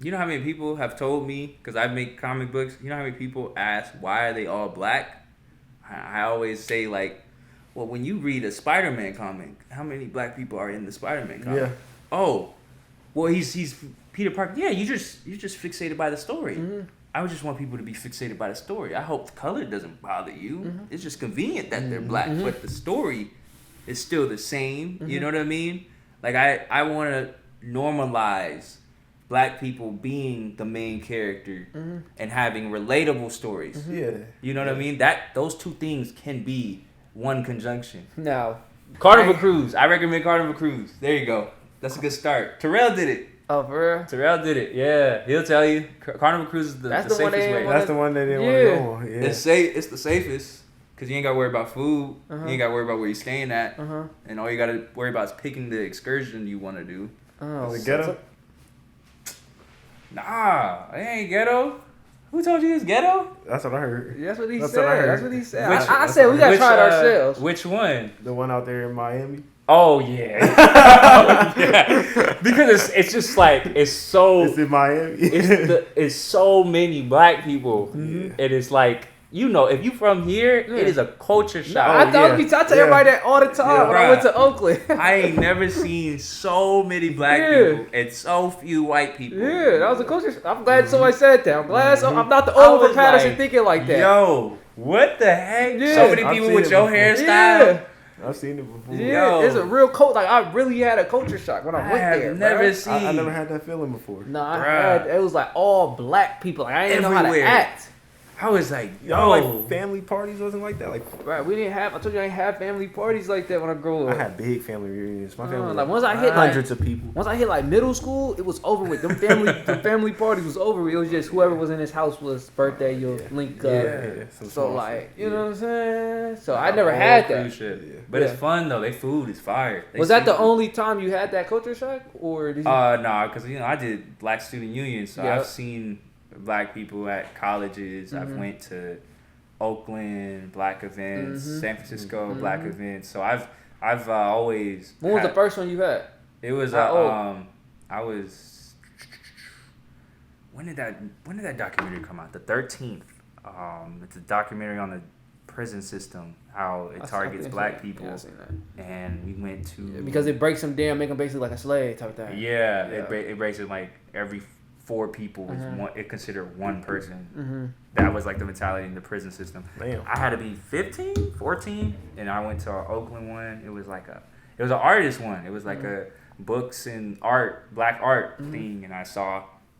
You know how many people have told me, because I make comic books, you know how many people ask, why are they all black? I always say, like, well, when you read a Spider-Man comic, how many black people are in the Spider-Man comic? Yeah. Oh, well, he's Peter Parker. Yeah, you're just fixated by the story. I would just want people to be fixated by the story. I hope the color doesn't bother you. It's just convenient that they're black, but the story is still the same. You know what I mean? Like, I want to normalize black people being the main character and having relatable stories. Yeah. You know what I mean? Those two things can be one conjunction. Now, Carnival Cruise. I recommend Carnival Cruise. There you go. That's a good start. Terrell did it. oh, for real? Terrell did it. Yeah, he'll tell you. Carnival Cruise is the safest way. That's the one they didn't want to go on. Yeah. It's safe. It's the safest because you ain't got to worry about food. You ain't got to worry about where you're staying at, and all you got to worry about is picking the excursion you want to do. Oh, Is it ghetto? Nah, it ain't ghetto. Who told you it's ghetto? That's what I heard. That's what he That's said. what I heard. That's what he said. Which- I said we gotta try it ourselves. Which one? The one out there in Miami. Oh yeah. Yeah. Because it's just like it's so It's in Miami. it's so many black people, and it's like, you know, if you from here, it is a culture shock. I tell everybody that all the time when I went to Oakland. I ain't never seen so many black people and so few white people. Yeah, that was a culture shock. I'm glad somebody said that. I'm glad I'm not the Oliver Patterson thinking like that. Yo, what the heck? Yeah. So many I've people seen with it your before. hairstyle. I've seen it before. Yeah, it's a real cult. Like, I really had a culture shock when I went there. I've never bruh. seen. I never had that feeling before. Nah, Bruh. it was like all black people. Like, I didn't know how to Everywhere. act. I was like, Y'all yo, like family parties wasn't like that. Like Right, we didn't have. I told you I didn't have family parties like that when I grew I up. had big family reunions. My family like once I hit hundreds of people. Once I hit like middle school, it was over with. The family parties was over with. It was just whoever was in his house was birthday. You'll link up. Yeah. So like, you know what I'm saying? So I never had that. But it's fun though. They food is fire. Was that the only time you had that culture shock, or did you? Nah, because I did Black Student Union, so Yeah. I've seen black people at colleges. I've went to Oakland black events, San Francisco black events. So I've always. When was the first one you had? It was How I was. When did that documentary come out? The 13th. It's a documentary on the prison system, how it targets black people. Yeah, I seen that. And we went to Because it breaks them down, make them basically like a slave type thing. Yeah, it breaks it like every 4 people is one. It considered one person. That was like the mentality in the prison system. Damn. I had to be 15, 14, and I went to an Oakland one. It was like it was an artist one. It was like a books and art, black art thing, and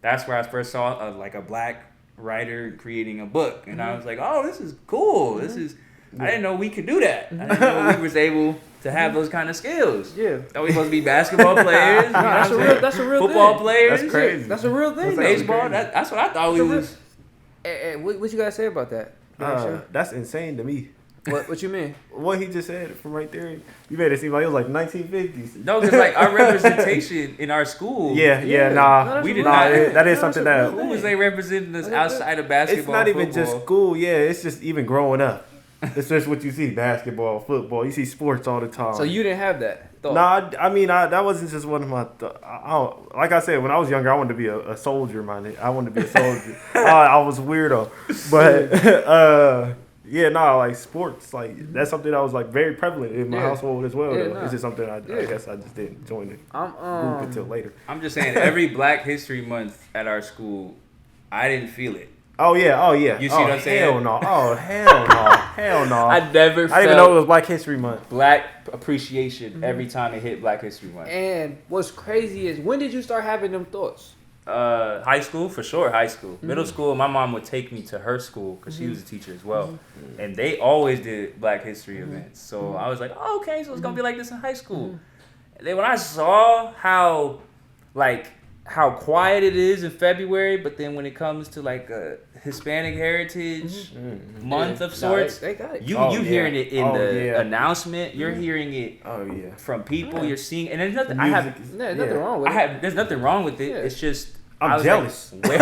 that's where I first saw like a black writer creating a book, and I was like, oh, this is cool. This is. I didn't know we could do that. I didn't know we was able to have those kind of skills. Yeah. That we supposed to be basketball players. You know that's what I'm a real. saying? That's a real Football thing. players. That's crazy. That's a real thing. That's though. Baseball. That's what I thought we was. What you gotta say about that? That's insane to me. What you mean? What he just said from right there, you made it seem like it was like 1950s. No, because like our representation in our school. Nah, we did nah, not. that is something that. Who was they representing us outside of It's basketball? not even football? just school. Yeah, it's just even growing up. It's just what you see: basketball, football. You see sports all the time. So you didn't have that thought? Nah, I mean, that wasn't just one of my. Like I said, when I was younger, I wanted to be a soldier, man. I wanted to be a soldier. I was weirdo, but yeah, like sports, like that's something that was like very prevalent in my household as well. Yeah, It's just something I guess I just didn't join the group until later. I'm just saying, every Black History Month at our school, I didn't feel it. Oh yeah. You see what I'm saying? Hell no. Oh hell no. I never. I didn't even know it was Black History Month. Black appreciation every time it hit Black History Month. And what's crazy is, when did you start having them thoughts? High school, for sure. High school. Middle school, my mom would take me to her school because she was a teacher as well. And they always did Black History events. So I was like, oh, okay, so it's going to be like this in high school. And then when I saw how quiet it is in February, but then when it comes to like a Hispanic Heritage Month of sorts, they got it. you hearing it in the announcement. You're hearing it from people. You're seeing, and there's nothing. Nothing wrong with it. There's nothing wrong with it. Yeah. It's just I'm jealous. Like,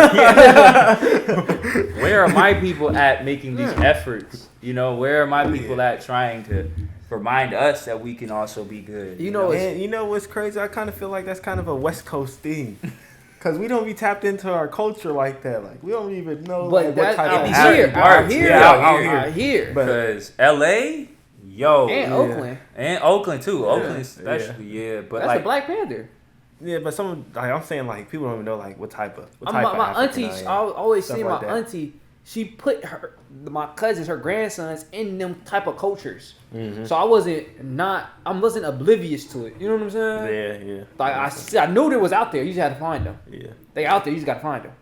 where are my people at making these efforts? You know, where are my people at trying to remind us that we can also be good? You know And you know what's crazy? I kind of feel like that's kind of a West Coast thing. Cause we don't be tapped into our culture like that. Like we don't even know But like, that, what type out of here, out here, Yeah, out here. Because L.A., yo, And Oakland. and Oakland too. Yeah. Oakland especially, yeah. But That's like the Black Panther. Yeah, but I'm saying like people don't even know like what type of My African auntie, I am. I always see Stuff my like that. auntie. She put my cousins, her grandsons, in them type of cultures. So I wasn't oblivious to it. You know what I'm saying? Yeah. Like I knew they was out there. You just had to find them. Yeah. They out there. You just got to find them.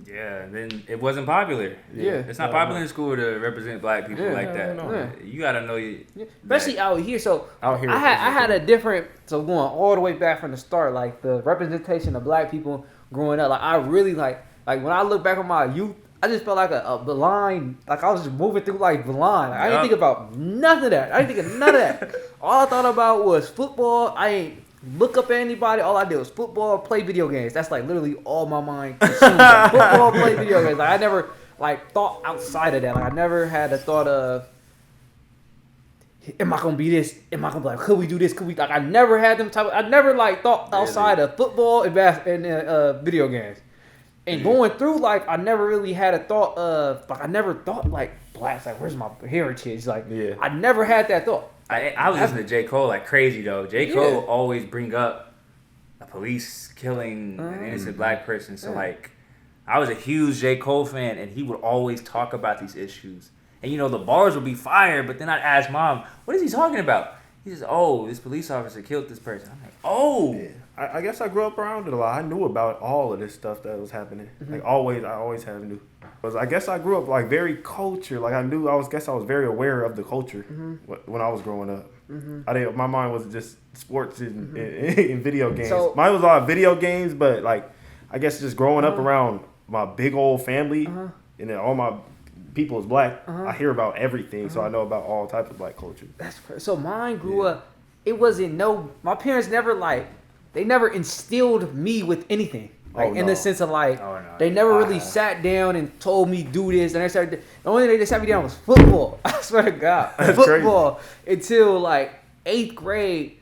yeah, and then it wasn't popular. Yeah. It's not popular in school to represent black people Yeah. like that. No. Yeah. You gotta know you. Especially out here. So Out here, I had a different. So going all the way back from the start, like the representation of black people growing up. Like I really like when I look back on my youth, I just felt like a blind. Like I was just moving through like blind. Like, I didn't think about none of that. I didn't think of none of that. All I thought about was football. I ain't look up at anybody. All I did was football, play video games. That's like literally all my mind consumed. Like, football, play video games. Like I never like thought outside of that. Like I never had a thought of, am I gonna be this? Am I gonna be like, could we do this? Could we? Like I never had them type. I never like thought outside of football and video games. And going through life, I never really had a thought of like I never thought like blacks. Like where's my heritage? Like I never had that thought. I was listening to J. Cole like crazy though. J. Cole always bring up a police killing an innocent black person. So like, I was a huge J. Cole fan, and he would always talk about these issues. And you know the bars would be fire, but then I'd ask Mom, "What is he talking about?" He says, "Oh, this police officer killed this person." I'm like, "Oh." Yeah. I guess I grew up around it a lot. I knew about all of this stuff that was happening. Like I always have knew. Because I guess I grew up like very culture. Like I was very aware of the culture when I was growing up. My mind was just sports and video games. So, Mine was a lot of video games, but like I guess just growing up around my big old family and then all my people is black. I hear about everything, so I know about all types of black culture. That's crazy. So mine grew up. It wasn't my parents never they never instilled me with anything. Like in the sense of like they never really sat down and told me do this. And the only thing they sat me down was football. I swear to God, That's football until like 8th grade.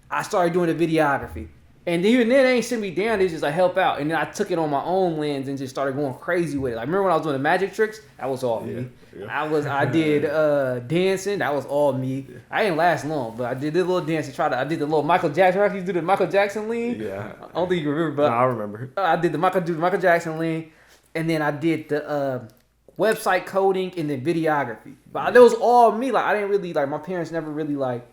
I started doing the videography. And even then, they ain't sit me down. They just like help out. And then I took it on my own lens and just started going crazy with it. Like remember when I was doing the magic tricks? That was all me. Yeah. I did dancing. That was all me. Yeah. I didn't last long, but I did the little dance. I did the little Michael Jackson. I used to do the Michael Jackson lean. Yeah. I don't think you remember, but I remember. I did the Michael Jackson lean, and then I did the website coding and then videography. But that was all me. Like I didn't really like. My parents never really like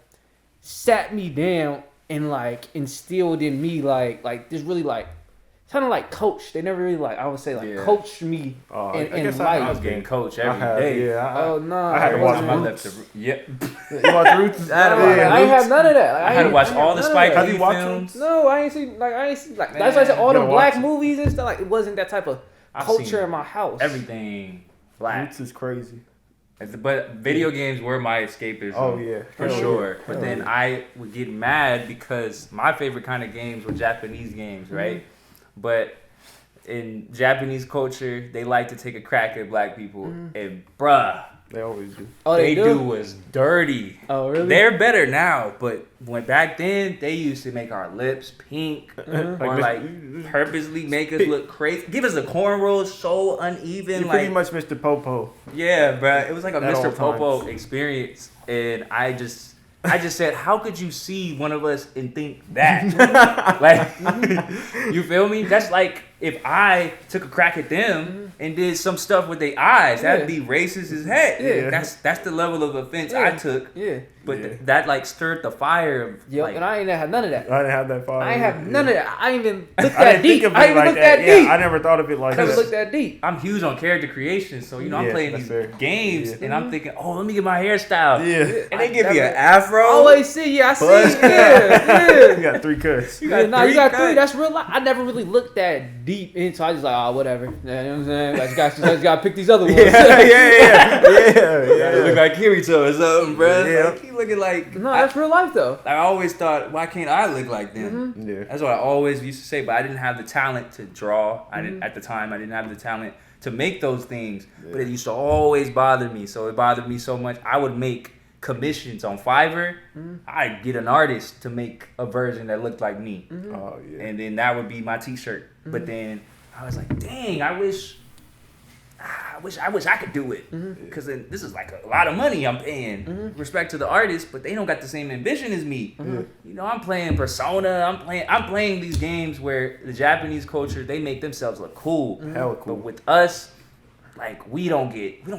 sat me down and like instilled in me like just really like kind of like coach. They never really like I would say like coached me in life. I was getting coached every day. Yeah. I had to watch my Roots. You watch Roots? I ain't have none of that. Like, I had to watch all the Spike Lee films. No, I ain't seen like that's why I said all the black movies and stuff. Like it wasn't that type of culture in my house. Everything black. Roots is crazy. But video games were my escapism. Oh yeah, for sure. But then I would get mad because my favorite kind of games were Japanese games, right? But in Japanese culture, they like to take a crack at black people, and bruh, they always do. Oh, they do was dirty. Oh really? They're better now, but when back then they used to make our lips pink or like purposely make us look crazy, give us a cornrow so uneven. You're pretty much Mr. Popo. Yeah, bruh. It was like a At Mr. all Popo times. experience, and I just said, how could you see one of us and think that? Like, you feel me? That's like if I took a crack at them and did some stuff with their eyes, that'd be racist as heck. Yeah. That's the level of offense I took. Yeah. But that like stirred the fire of Yep, like, and I ain't have none of that. I didn't have that fire. I ain't have none of that. I ain't even looked I that didn't deep. think of I it ain't even like looked that. that Yeah, deep. I never thought of it like I never that. looked that deep. I'm huge on character creation, so I'm playing that's these fair. games Yeah. and I'm thinking, oh, let me get my hairstyle. Yeah. And they give me never- an afro. I always see, I see. Buzz Yeah. You got 3 cuts. You got You got cuts. three. That's real life. I never really looked that deep into. I just like, oh, whatever. You know what I'm saying? Like, just got to pick these other ones. yeah. You look like Kirito or something, bro. Yeah. Like, he looking like. No, that's real life though. I always thought, why can't I look like them? Yeah. That's what I always used to say, but I didn't have the talent to draw. I didn't at the time. I didn't have the talent to make those things, but it used to always bother me. So it bothered me so much. I would make commissions on Fiverr, I'd get an artist to make a version that looked like me. Oh yeah. And then that would be my t-shirt. But then I was like, dang, I wish I could do it. Because then this is like a lot of money I'm paying. Respect to the artist, but they don't got the same ambition as me. You know, I'm playing Persona. I'm playing these games where the Japanese culture, they make themselves look cool. Hella cool. But with us, like we don't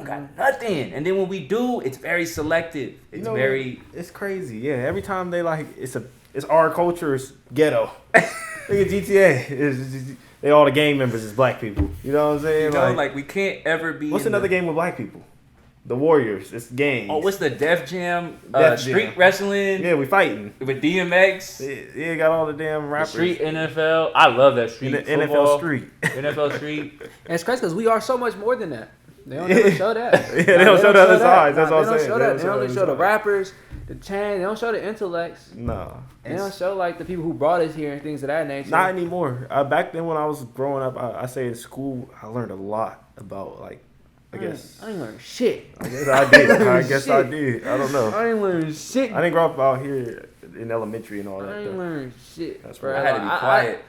got nothing. And then when we do, it's very selective. It's it's crazy. Yeah, every time they like it's our culture's ghetto. Look at GTA. They all the gang members is black people. You know what I'm saying? You know, like we can't ever be. What's another game with black people? The Warriors. It's gangs. Oh, what's the Def Jam? Street Jam. wrestling. Yeah, we fighting. With DMX. Yeah, got all the damn rappers. The street NFL. I love that street. NFL street. NFL street. And it's crazy because we are so much more than that. They don't ever show that. Yeah, they don't show the other sides. That's what I'm saying. They don't show that. They only show the rappers, the chain. They don't show the intellects. No. They don't show like the people who brought us here and things of that nature. Not anymore. Back then when I was growing up, I say in school, I learned a lot about like, I guess. I didn't learn shit. I guess I did. I guess I did. I don't know. I didn't learn shit. I didn't grow up out here in elementary and all that. I didn't learn shit. That's bro. right. I had to be quiet.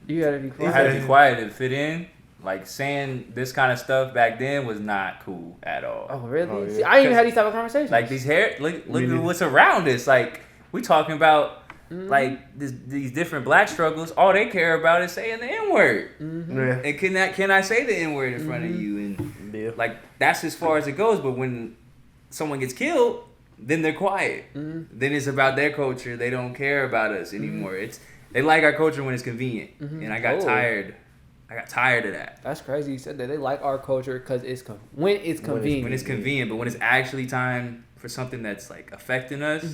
You had to be quiet. I had to be quiet and fit in. Like saying this kind of stuff back then was not cool at all. Oh really? Oh, yeah. See, I didn't even have these type of conversations. Like these look at what's around us. Like we talking about like these different black struggles. All they care about is saying the N-word. Yeah. And can I say the N-word in front of you? And like that's as far as it goes. But when someone gets killed, then they're quiet. Then it's about their culture. They don't care about us anymore. They like our culture when it's convenient. And I got tired. I got tired of that. That's crazy. You said that they like our culture because when it's convenient. When it's convenient, but when it's actually time for something that's like affecting us,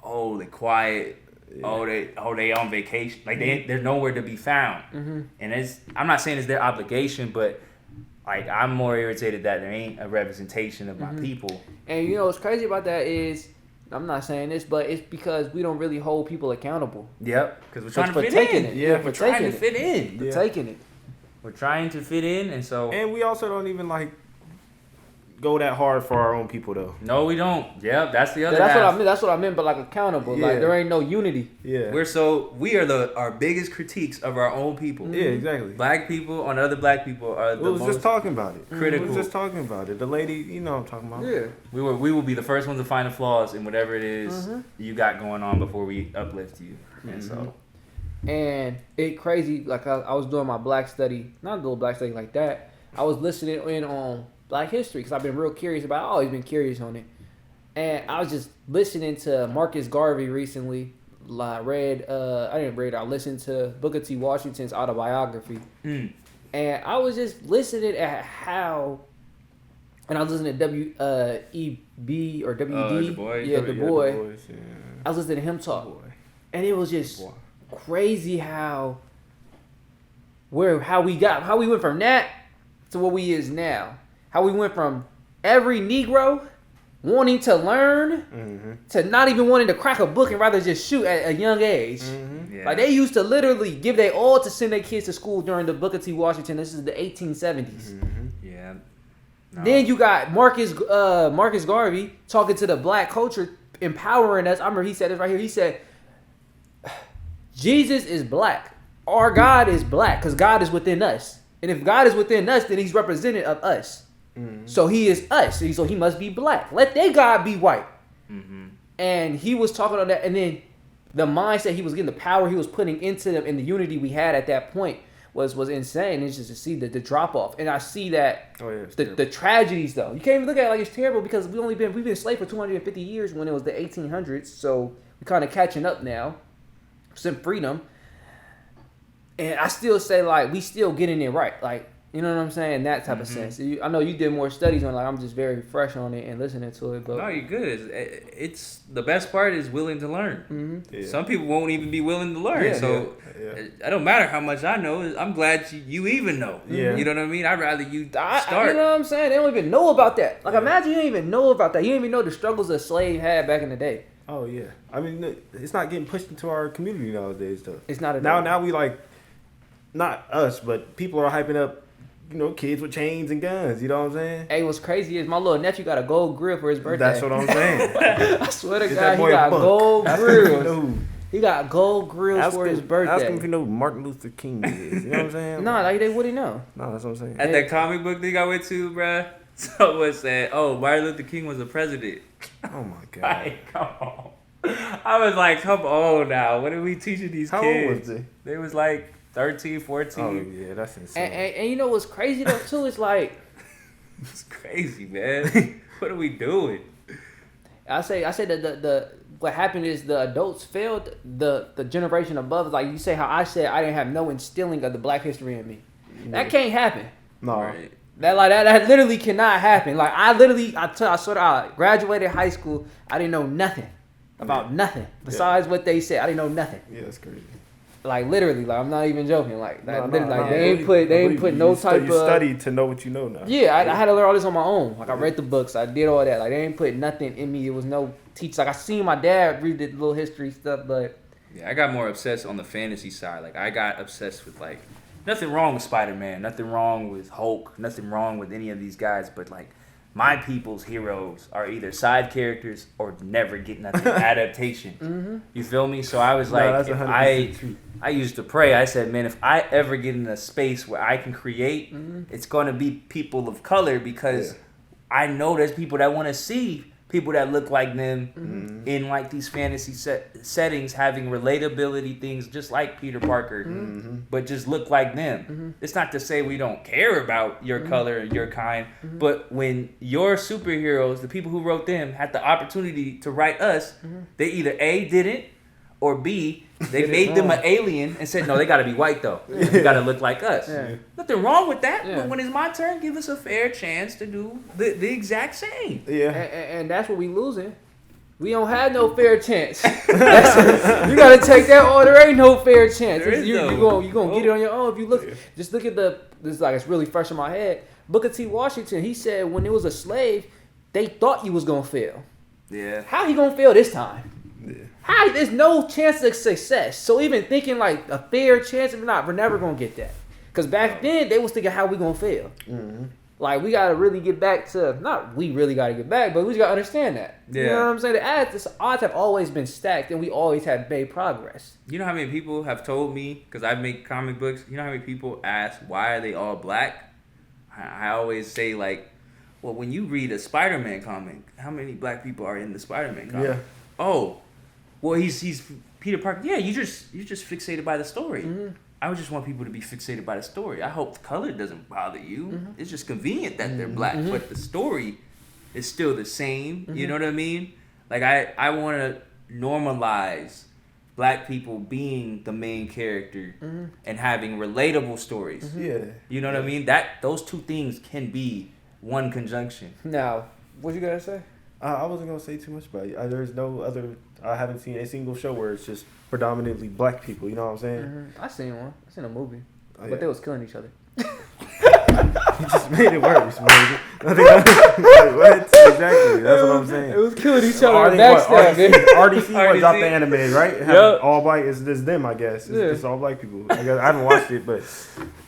oh, they quiet. Yeah. Oh, they on vacation. Like they're nowhere to be found. And I'm not saying it's their obligation, but like I'm more irritated that there ain't a representation of my people. And you know what's crazy about that is, I'm not saying this, but it's because we don't really hold people accountable. Yep, because we're trying to fit taking in. it. Yeah, we're trying to fit in. For taking it. We're trying to fit in, and so. And we also don't even like go that hard for our own people though. No, we don't. Yeah, that's the other. That's half. what I mean. That's what I meant. But like accountable, like there ain't no unity. Yeah, we are our biggest critiques of our own people. Yeah, exactly. Black people on other black people are the we was most just talking about it. critical. We was just talking about it. The lady, you know what I'm talking about. Yeah, we will be the first ones to find the flaws in whatever it is you got going on before we uplift you. And so. And it crazy. Like I was doing my black study, not a little black study like that. I was listening in on Black history because I've been real curious about it. I've always been curious on it. And I was just listening to Marcus Garvey recently. I listened to Booker T. Washington's autobiography. And I was just listening at how, and I was listening to W.E.B. or W.D. Du Bois. Du Bois. Yeah. I was listening to him talk. And it was just crazy how we went from that to what we is now. How we went from every Negro wanting to learn to not even wanting to crack a book and rather just shoot at a young age. Yeah. Like they used to literally give their all to send their kids to school during the Booker T. Washington. This is the 1870s. Yeah. No. Then you got Marcus Garvey talking to the black culture, empowering us. I remember he said this right here. He said, Jesus is black. Our God is black because God is within us. And if God is within us, then he's representative of us. So he is us. So he must be black. Let their God be white. And he was talking on that. And then the mindset he was getting, the power he was putting into them, and the unity we had at that point was insane. It's just to see the drop off. And I see that the tragedies though. You can't even look at it like it's terrible because we've been enslaved for 250 years when it was the 1800s. So we're kind of catching up now. Some freedom. And I still say like we still getting it right. Like, you know what I'm saying? That type of sense. I know you did more studies on it. Like I'm just very fresh on it and listening to it. But no, you're good. It's the best part is willing to learn. Yeah. Some people won't even be willing to learn. It don't matter how much I know. I'm glad you even know. Yeah. You know what I mean? I'd rather you start. You know what I'm saying? They don't even know about that. Like imagine you don't even know about that. You don't even know the struggles a slave had back in the day. Oh yeah. I mean, it's not getting pushed into our community nowadays though. It's not now we like, not us, but people are hyping up kids with chains and guns. You know what I'm saying? Hey, what's crazy is my little nephew got a gold grill for his birthday. That's what I'm saying. I swear to Get God, that he boy a got buck. gold Ask him if he grills. know- He got gold grills for his Ask him birthday. if you know who Martin Luther King is. You know what I'm saying? Nah, like they wouldn't know. No, that's what I'm saying. At that comic book thing I went to, bruh, someone said, "Oh, Martin Luther King was a president." Oh my god. Like, come on. I was like, come on now. What are we teaching these How kids? old was they? They was like 13, 14. Oh yeah, that's insane. And you know what's crazy though too? It's like It's crazy, man. What are we doing? I say that the what happened is the adults failed the generation above. Like you say how I said I didn't have no instilling of the black history in me. That can't happen. No. Right. That literally cannot happen. Like I graduated high school. I didn't know nothing about nothing besides what they said. I didn't know nothing. Yeah, that's crazy. Like literally, like I'm not even joking. Like that, No, literally, like no, they ain't put no type You of. study to know what you know now. Yeah, I had to learn all this on my own. Like I read the books, I did all that. Like they ain't put nothing in me. It was no teach. Like I seen my dad read the little history stuff, but Yeah, I got more obsessed on the fantasy side. Like, I got obsessed with, like, nothing wrong with Spider-Man, nothing wrong with Hulk, nothing wrong with any of these guys, but, like, my people's heroes are either side characters or never get nothing adaptation. Mm-hmm. You feel me? So I was No, like, that's if 100% true. I used to pray. I said, man, if I ever get in a space where I can create, it's going to be people of color because I know there's people that want to see people that look like them in like these fantasy settings, having relatability things just like Peter Parker, but just look like them. It's not to say we don't care about your color and your kind, but when your superheroes, the people who wrote them, had the opportunity to write us, they either A, didn't, or B, they made them an alien and said, no, they got to be white though. You got to look like us. Yeah. Nothing wrong with that, Yeah. but when it's my turn, give us a fair chance to do the exact same. Yeah. and that's what we losing. We don't have no fair chance. You got to take that. Oh, there ain't no fair chance. There is You no. gonna get it on your own if you look. Just look at this. Like it's really fresh in my head. Booker T. Washington. He said when it was a slave, they thought you was gonna fail. Yeah. How he gonna fail this time? Yeah. How there's no chance of success. So even thinking like a fair chance, we're never gonna get that. Cause back then they was thinking how we gonna fail. Mm-hmm. Like we gotta really get back to we really gotta get back, but we just gotta understand that. You know what I'm saying? The odds have always been stacked, and we always have made progress. You know how many people have told me, because I make comic books, you know how many people ask, why are they all black? I always say, like, well, when you read a Spider-Man comic, how many black people are in the Spider-Man comic? Yeah. Oh, well, he's Peter Parker. Yeah, you're just fixated by the story. I just want people to be fixated by the story. I hope the color doesn't bother you. It's just convenient that they're black, but the story is still the same. You know what I mean? Like, I want to normalize black people being the main character and having relatable stories. Yeah. You know what I mean? Those two things can be one conjunction. Now, what you gotta say? I wasn't gonna say too much about it. There's no other. I haven't seen a single show where it's just predominantly black people. You know what I'm saying? I seen one. I seen a movie, Oh, yeah. but they was killing each other. You just made it worse, man. Like, what? Exactly. That's what I'm saying. It was killing each other. RDC RDC. dropped the anime, right? Yup. All black is this them, I guess. It's Yeah. just all black people. I guess I haven't watched it, but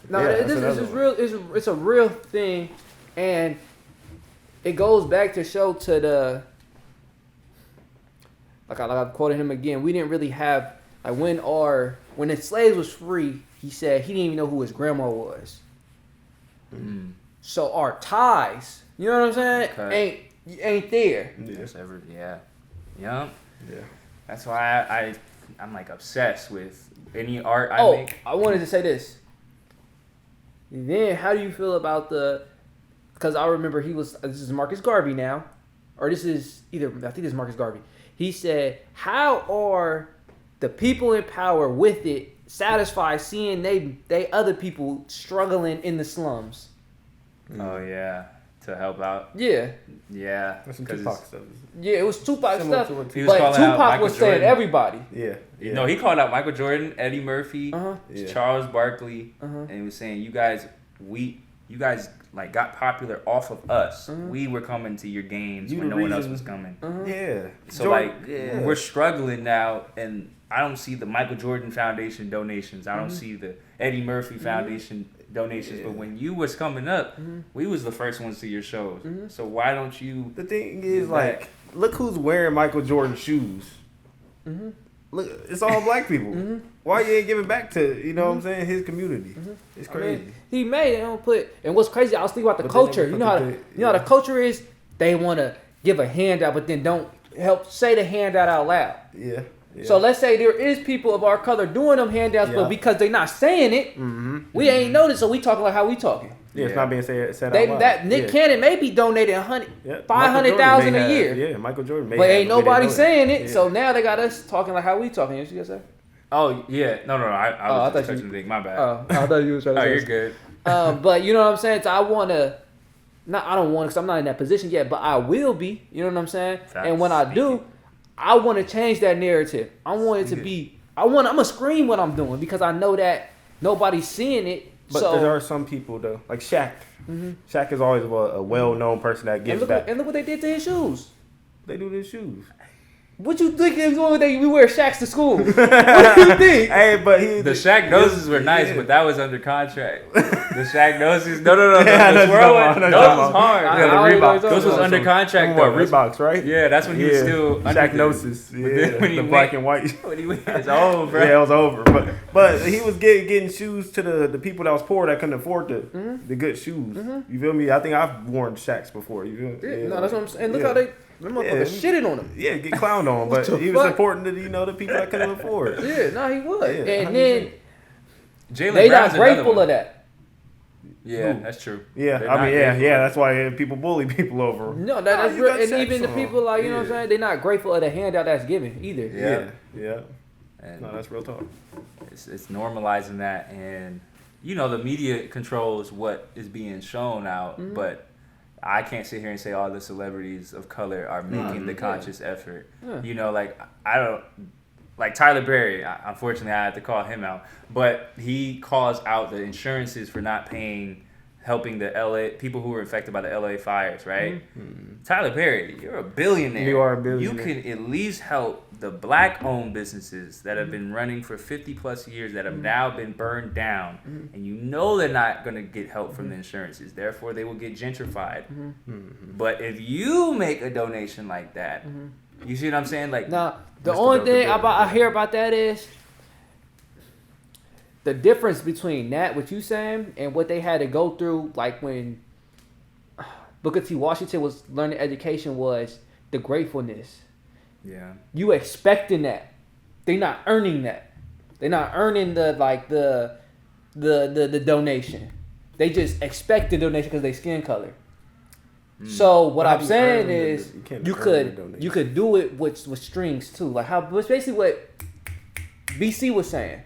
No, yeah, this that's is another real. It's a real thing, and it goes back to show to the. Like I quoted him again. We didn't really have like when the slaves was free. He said he didn't even know who his grandma was. So our ties, you know what I'm saying, Okay. ain't there. yeah. Yeah. Yeah. That's why I'm like obsessed with any art I make. I wanted to say this. Then how do you feel about because I remember this is Marcus Garvey now, or this is I think this is Marcus Garvey. He said, how are the people in power with it satisfied seeing they other people struggling in the slums? Oh yeah, to help out. Yeah. Yeah, That's some 'cause Tupac it's- stuff. Yeah, it was Tupac Similar stuff, to what He was but calling out Tupac Michael was saying Jordan. everybody. Yeah. Yeah. No, he called out Michael Jordan, Eddie Murphy, Yeah. Charles Barkley, Uh-huh. and he was saying, you guys like got popular off of us. Uh-huh. We were coming to your games You when the no one else reason- was coming. Yeah. So Jordan- we're struggling now, and I don't see the Michael Jordan Foundation donations. I don't see the Eddie Murphy Foundation donations. But when you was coming up, we was the first ones to your shows. So why don't you? The thing is, like, look who's wearing Michael Jordan shoes. Look, it's all black people. Why you ain't giving back to, you know what I'm saying, his community? It's crazy. I mean, he made it. And what's crazy, I was thinking about the culture. You know how the culture is. They want to give a handout, but then don't help say the handout out loud. Yeah. So let's say there is people of our color doing them handouts, but because they're not saying it, we ain't noticed. So we talking like how we talking. Yeah, it's not being said out loud. That Nick Cannon may be donating $500,000 a year. Yeah, Michael Jordan may but ain't nobody saying it. So now they got us talking like how we talking. You see what I'm saying? Oh yeah, no. I was just touching the thing. My bad. Oh, I thought you was trying to say. You're good. But you know what I'm saying? So I don't want to, because I'm not in that position yet, but I will be. You know what I'm saying? And when I do, I want to change that narrative. I want it to be, I'm going to scream what I'm doing because I know that nobody's seeing it. But there are some people, though, like Shaq. Shaq is always a well-known person that gives back. And look what they did to his shoes. They do their shoes. What you think they doing? We wear Shaqs to school. What do you think? Hey, but the Shaq noses were nice, but that was under contract. The Shaq noses, no. Yeah, Those was hard. Yeah, the Reeboks. Those was under contract though. Reeboks, right? Yeah, that's when he was still Shaq noses. Yeah, the black and white. When he went, it's over. Yeah, it was over. But he was getting shoes to the people that was poor that couldn't afford the good shoes. You feel me? I think I've worn Shaqs before. You feel? Yeah, no, that's what I'm saying. And look how they. Motherfucker shitted on him. Yeah, get clowned on, but he was supporting the people that couldn't afford. Yeah, no, he was. Yeah, and then Jaylen they Brown's not grateful of that. Yeah, that's true. Yeah, that's why people bully people over. No, that's real. And even the people like, you know what I'm saying, they're not grateful of the handout that's given either. Yeah. And no, that's real talk. It's normalizing that, and the media controls what is being shown out, but I can't sit here and say all the celebrities of color are making the conscious effort. I don't like Tyler Perry. Unfortunately, I had to call him out, but he calls out the insurances for not paying, helping the LA people who were affected by the LA fires. Right, Tyler Perry, you're a billionaire. You are a billionaire. You can at least help the black-owned businesses that have been running for 50 plus years that have now been burned down, and they're not going to get help from the insurances. Therefore, they will get gentrified. But if you make a donation like that, you see what I'm saying? Like, now, the only thing I hear about that is the difference between that, what you saying, and what they had to go through, like when Booker T. Washington was learning education, was the gratefulness. Yeah. You expecting that. They're not earning that. They're not earning the donation. They just expect the donation because they skin color. So what I'm saying is you could do it with strings too. Like it's basically what BC was saying.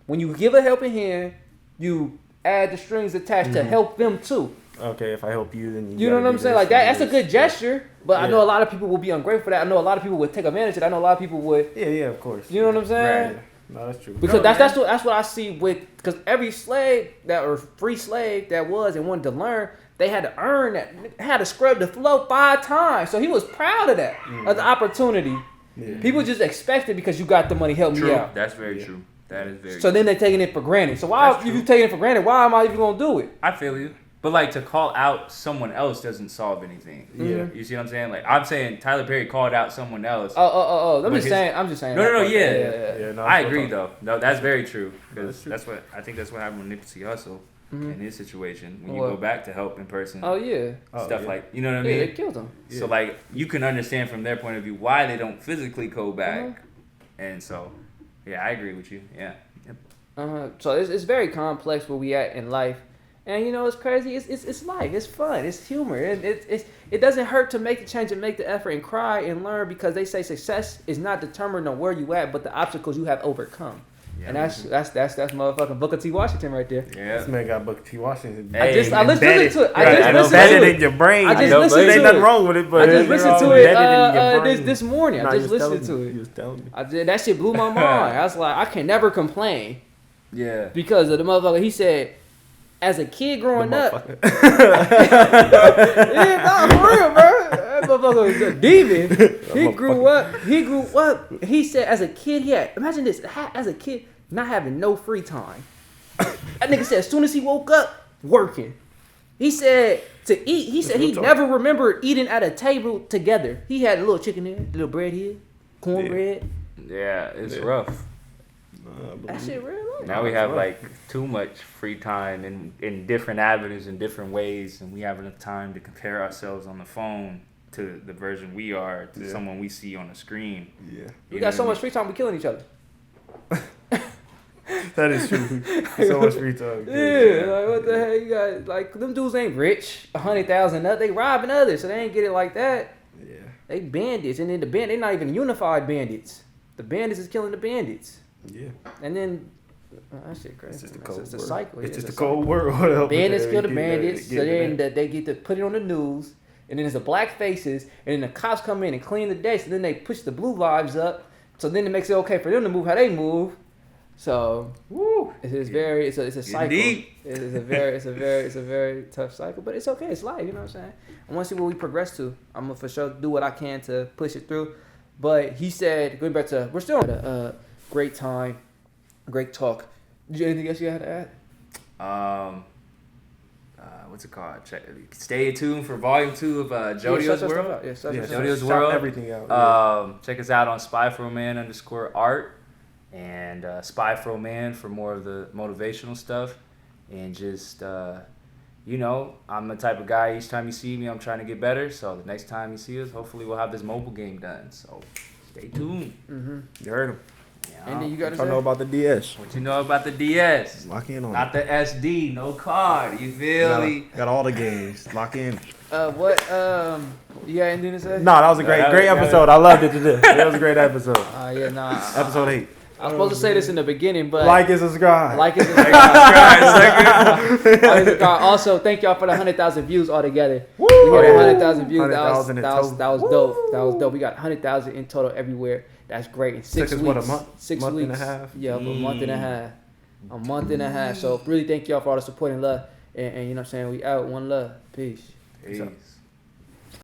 When you give a helping hand, you add the strings attached to help them too. Okay, if I help you, then you know what I'm saying? Like that's a good gesture, but I know a lot of people will be ungrateful for that. I know a lot of people would take advantage of it. I know a lot of people would. Yeah, of course. You know what I'm saying? Right. No, that's true. Because that's what I see with, because every slave or free slave that was and wanted to learn, they had to earn that, had to scrub the floor 5 times. So he was proud of that, of the opportunity. Yeah. People just expect it because you got the money, help me out. That's very true. That is very. So then they're taking it for granted. So why, if you taking it for granted, why am I even gonna do it? I feel you. But like to call out someone else doesn't solve anything. Yeah. You see what I'm saying? Like I'm saying Tyler Perry called out someone else. I'm just saying. No, yeah. No, I agree though. No, that's very true. Because that's what happened with Nipsey Hussle in his situation. When you go back to help in person. Oh yeah. Stuff like, you know what I mean? Yeah, they killed him. So like you can understand from their point of view why they don't physically go back. And so, yeah, I agree with you. Yeah. So it's very complex where we at in life. And it's crazy. It's life. It's fun. It's humor. It doesn't hurt to make the change and make the effort and cry and learn, because they say success is not determined on where you at, but the obstacles you have overcome. Yeah, and that's motherfucking Booker T. Washington right there. Yeah, this man got Booker T. Washington. I listened to it. I just listened to it in your brain. I just listened to it. Ain't nothing wrong with it, but I just listened to it this morning. I just listened to it. You was telling me. That shit blew my mind. I was like, I can never complain. Yeah. Because of the motherfucker. He said, as a kid growing up, yeah, for real, bro. That motherfucker was a demon. He grew up. He said as a kid, imagine this, as a kid, not having no free time. That nigga said as soon as he woke up, working. He said to eat, he never remembered eating at a table together. He had a little chicken here, a little bread here, cornbread. Yeah, it's rough. That shit real life. Now we have like too much free time in different avenues in different ways, and we have enough time to compare ourselves on the phone to the version we are to someone we see on the screen. Yeah, we got so much free time, we killing each other. That is true. So much free time. Yeah, like what the hell you got? Like them dudes ain't rich, 100,000. They robbing others, so they ain't get it like that. Yeah, they bandits, and then they not even unified bandits. The bandits is killing the bandits. Yeah, and then that shit crazy. It's just a cold it's world. A cycle. It's just a cold world. Bandits kill the bandits, so then they get to put it on the news, and then there's the black faces, and then the cops come in and clean the day, so then they push the blue lives up, so then it makes it okay for them to move how they move. So it's a cycle. Deep. It's a very tough cycle, but it's okay. It's life, you know what I'm saying? I want to see what we progress to. I'm gonna for sure do what I can to push it through. But he said, going back to, we're still at a great time, great talk. Did you anything else you had to add? What's it called? Stay tuned for volume 2 of Jodio's World. Jodio's World. Everything out. Check us out on spyfroman_art and spyfroman for more of the motivational stuff. And just, I'm the type of guy, each time you see me, I'm trying to get better. So the next time you see us, hopefully we'll have this mobile game done. So stay tuned. Mm-hmm. You heard him. And then you got to know about the DS. What you know about the DS? Lock in on Not the SD, no card. You feel me? Got all the games. Lock in. What? You got anything to say? No, that was a great episode. I loved it today. That was a great episode. Episode 8. I was supposed to say this in the beginning, but like and subscribe. Like and subscribe. Also, thank y'all for the 100,000 views altogether. Woo! We hit 100,000 views. 100,000 that was dope. That was dope. We got 100,000 in total everywhere. That's great. In 6 weeks. What, a month? 6 month weeks. And a half? Yeah, a month and a half. A month and a half. So really thank y'all for all the support and love. And you know what I'm saying? We out. One love. Peace. Peace.